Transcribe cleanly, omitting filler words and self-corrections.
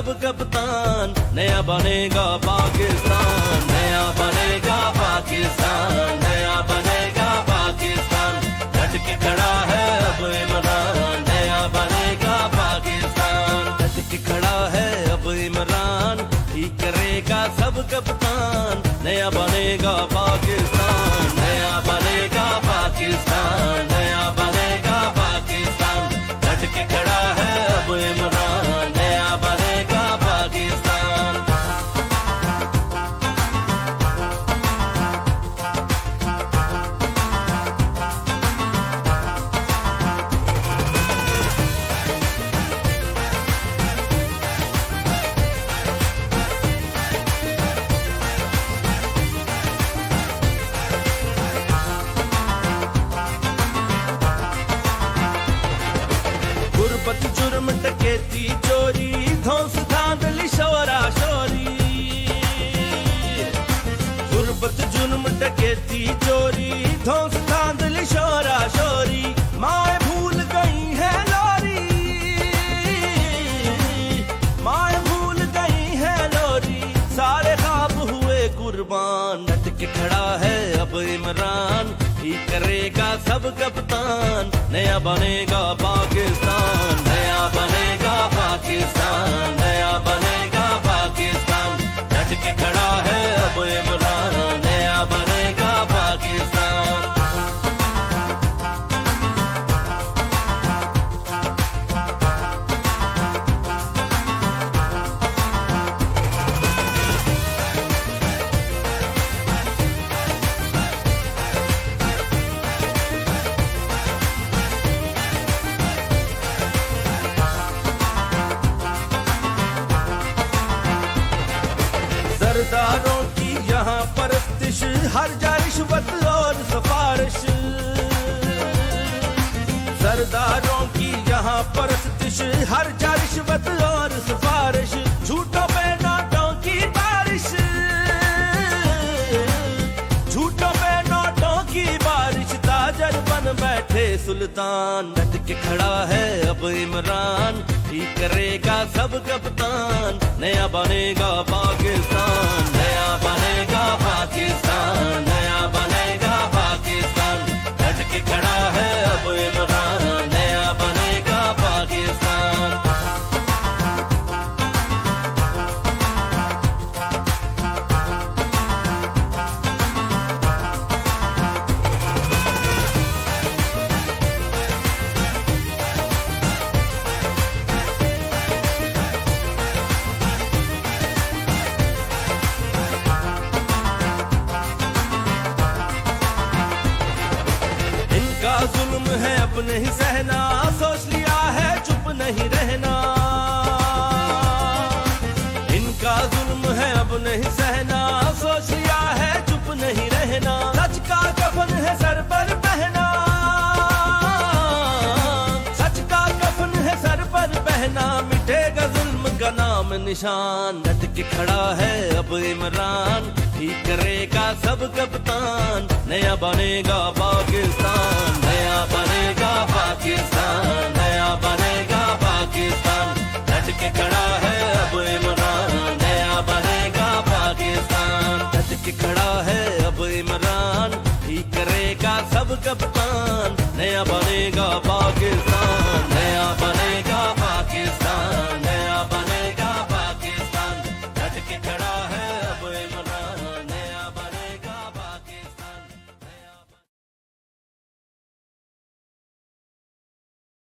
सब कप्तान, नया बनेगा पाकिस्तान, नया बनेगा पाकिस्तान, नया बनेगा पाकिस्तान। डट के खड़ा है अब इमरान, नया बनेगा पाकिस्तान। डट के खड़ा है अब इमरान, ही करेगा सब कप्तान, नया बनेगा पाकिस्तान, नया बनेगा पाकिस्तान, नया बनेगा पाकिस्तान। डट के खड़ा है अब इमरान, नया बनेगा पाकिस्तान। गुरबत जुर्म डकैती चोरी, धौंस धांधली शोरा शोरी। गुरबत जुर्म डकैती चोरी, धौंस धांधली शोरा शोरी। माए भूल गई है लोरी, माए भूल गई है लोरी। सारे ख्वाब हुए कुर्बान, डट के खड़ा है अब इमरान, ही करेगा सब कप्तान, नया बनेगा पाकिस्तान, नया बनेगा पाकिस्तान, नया बनेगा पाकिस्तान। डट के खड़ा है अब इमरान, नया बनेगा पाकिस्तान। सरदारों की यहाँ परस्तिश, हर जा रिश्वत और सिफारिश। सरदारों की यहाँ परस्तिश, हर जा रिश्वत और सिफारिश। झूठों पे नोटों की बारिश, झूठों पे नोटों की बारिश। ताजर बन बैठे सुल्तान, डट के खड़ा है अब इमरान, ही करेगा सब कप्तान, नया बनेगा पाकिस्तान, नया बनेगा पाकिस्तान, नया बनेगा पाकिस्तान। डट के खड़ा है अब इमरान, नया बनेगा पाकिस्तान। इनका जुल्म है अब नहीं सहना, सोच लिया है चुप नहीं रहना। इनका जुल्म है अब नहीं सहना, सोच लिया है चुप नहीं रहना। सच का कफन है सर पर पहना, सच का कफन है सर पर पहना। मिटेगा जुल्म का नाम निशान, डट के खड़ा है अब इमरान, ही करेगा सब कप्तान, नया बनेगा पाकिस्तान, नया बनेगा पाकिस्तान, नया बनेगा पाकिस्तान। डट के खड़ा है अब इमरान, नया बनेगा पाकिस्तान। डट के खड़ा है अब इमरान, ही करेगा सब कप्तान, नया बनेगा पाकिस्तान।